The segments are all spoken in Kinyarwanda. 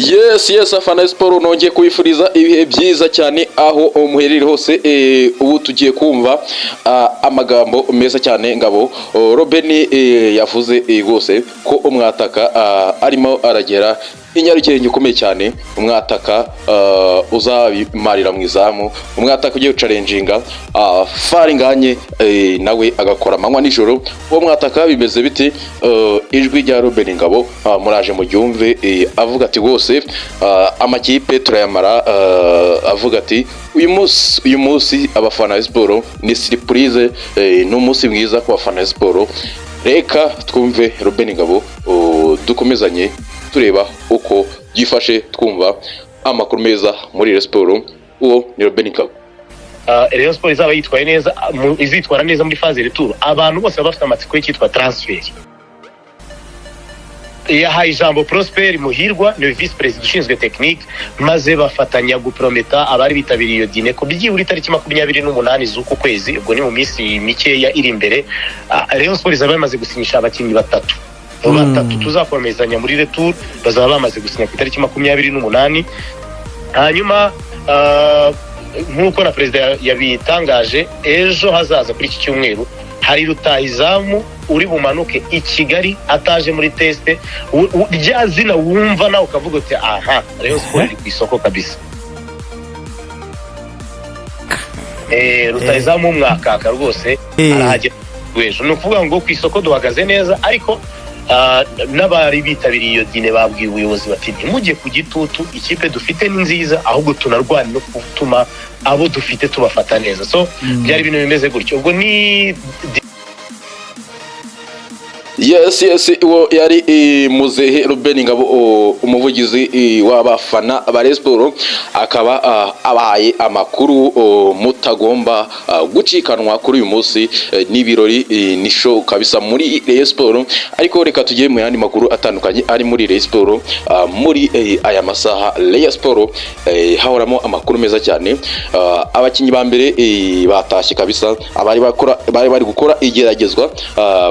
Yes afana siporo nongeye kubifuriza ibihe byiza cyane aho umuherere hose ubu tugiye kumva amagambo meza cyane ngabo Robben yavuze rwose ko umwataka arimo aragera inyarugenge ukomeye cyane umwataka uzabimarira mu izamu umwataka ugiye gucarenjinga faringanye nawe agakora amanywa nijoro uwo mwataka bimeze biti ijwi rya Robben ngabo muraje mu gyumve avuga ati rwose amakipe turayamara avuga ati uyu munsi abafana ba siporo ni surprise n'umunsi mwiza ku bafana ba siporo reka twumve Robben ngabo dukomezanye tureba uko byifashe twumva amakuru meza muri siporo uwo ni Robben ngabo. Rayon Sport izaba yitwaye neza izitwara neza muri phase retour abantu bose bafite amatsiko y'ikitwa transfer yahaye ijambo Prosper Muhirwa ni vice president ushinzwe technique maze bafatanya guprometa abari bitabiriye iyo dine ko byibura itariki 28 z'uku kwezi ubwo ni mu minsi mikeya iri imbere Rayon Sport izaba yamaze gusinyisha abakinnyi batatu tuzakomezanya muri retour bazaba bamaze gusinya ku itariki 28 hanyuma nk'uko na perezida yabitangaje ejo hazaza kuri iki cyumweru hari rutahizamu uri bumanuke i Kigali ataje muri teste rya zina wumva nawe ukavuga uti aha Rayon Sport iri ku isoko kabisa. Rutahizamu umwakaka rwose arahagera wejo ni ukuvuga ngo ku isoko duhagaze neza ariko n'abari bitabiriye iyo dine babwiye ubuyobozi bati ntimujye ku gitutu ikipe dufite ni nziza ahubwo tunarwana no gutuma abo dufite tubafata neza so byari ibintu bimeze gutyo ubwo ni Yes uwo yari muzehe Robben ngabo umuvugizi w'abafana ba Rayon Sport akaba abaye amakuru mutagomba gucikanwa kuri uyu munsi n'ibirori ni show kabisa muri Rayon Sport ariko reka tugiye mu yandi makuru atandukanye ari muri Rayon Sport muri aya masaha Rayon Sport hahoramo amakuru meza cyane abakinnyi ba mbere batashye kabisa bari bari gukora igeragezwa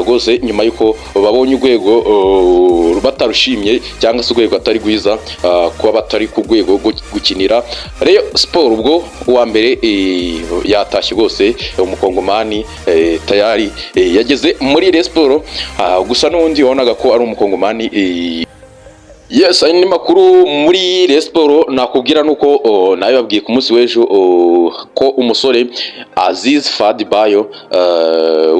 rwose nyuma yuko babonye urwego batarushimye cyangwa se urwego atari rwiza kuba batari ku rwego gukinira Rayon Sport ubwo uwa mbere yatashye rwose umukongomani tayari yageze muri Rayon Sport gusa n'undi wabonaga ko ari umukongomani. Yes ni makuru muri Rayon Sport nakubwira nuko nayo babwiye ku munsi w'ejo ko umusore Aziz Fadibayo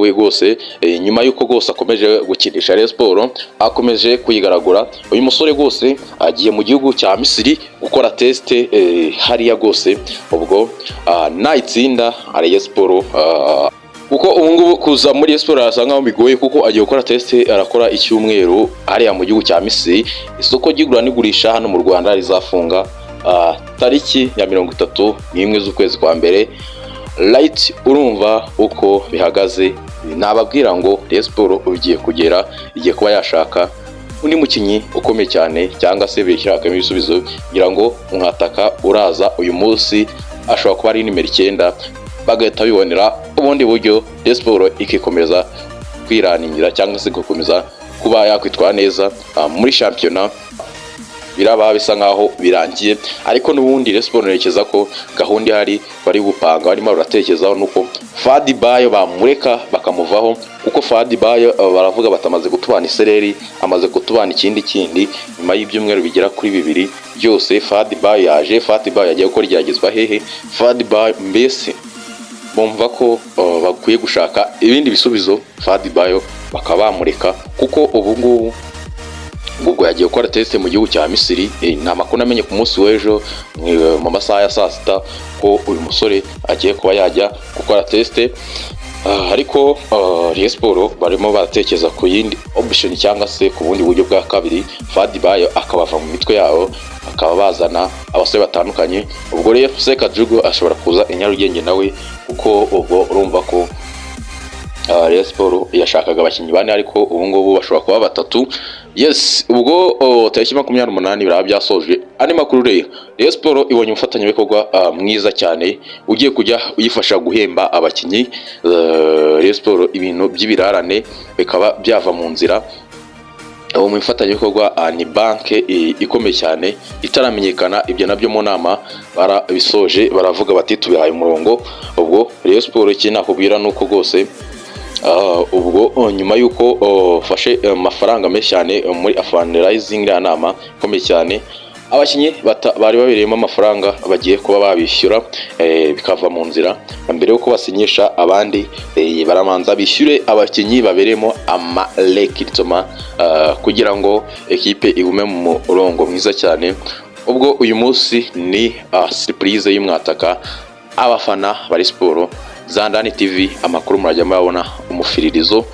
we rwose nyuma yuko rwose akomeje gukinisha Rayon Sport akomeje kuyigaragura uyu musore rwose agiye mu gihugu cya Misiri gukora test hariya rwose ubwo nayitsinda Rayon Sport kuko ubungubu kuza muri Sport arasanga bigoye kuko agiye gukora test arakora icyumweru hariya mu gihugu cya Misiri isoko ry'igura n'igurisha hano mu Rwanda rizafunga tariki ya 31 z'ukwezi kwa mbere light urumva uko bihagaze nababwira ngo Rayon Sport ugiye kugera igiye kuba yashaka undi mukinyi ukomeye cyane cyangwa se bishakamo ibisubizo ngira ngo umwataka uraza uyu munsi ashobora kuba ari nimero 9 bagahita bibonera ubundi buryo Rayon Sport ikikomeza kwiraningira cyangwa se gukomeza kuba yakwitwara neza muri shampiyona biraba bisa nkaho birangiye ariko n'ubundi Rayon Sport nerekeza ko gahunda ihari bari gupanga barimo baratekerezaho nuko Fadibayo bamureka bakamuvaho kuko Fadibayo baravuga batamaze gutubana isereri amaze gutubana ikindi nyuma y'ibyumweru bigera kuri 2 byose Fadibayo yagiye gukora igeragezwa hehe Fadibayo mbese bumva ko bakwiye gushaka ibindi bisubizo Fadibayo bakaba bamureka kuko ubu ngubu yagiye gukora test mu gihugu cya Misiri nta makuru namenye ku munsi w'ejo mu masaha ya saa sita ko uyu musore agiye kuba yajya gukora test ariko Rayon Sport barimo baratekereza ku yindi option cyangwa se ku bundi buryo bwa kabiri Fadibayo akabava mu mitwe yabo akaba bazana abasore batandukanye ubwo rero Sekajugo ashobora kuza inyarugenge nawe kuko ubwo urumva ko Rayon Sport yashakaga abakinnyi bane ariko ubu ngubu bashobora kuba batatu. Yes ubwo tariki 28 biraba byasoje ani makuru rero Rayon Sport ibonye umufatanyabikorwa mwiza cyane ugiye kujya uyifasha guhemba abakinnyi Rayon Sport ibintu by'ibirarane bikaba byava mu nzira uwo mu ifatanyabikorwa ni banke ikomeye cyane itaramenyekana. Ibyo nabyo mu nama barabisoje baravuga bati tubihaye umurongo. Ubwo Rayon Sports iki nakubwira nuko rwose ubwo nyuma yuko fashe amafaranga menshi cyane muri fundraising ya nama ikomeye cyane, abakinyi bari babereyemo amafaranga bagiye kuba babishyura bikava mu nzira. Mbere yuko basinyisha abandi baramanza bishyure abakinyi baberemo amarekritoma kugira ngo ekipe igume mu murongo mwiza cyane. Ubwo uyu munsi ni surprise y'umwataka. Abafana bari Sport Zandani TV amakuru murajya mubona umufiririzo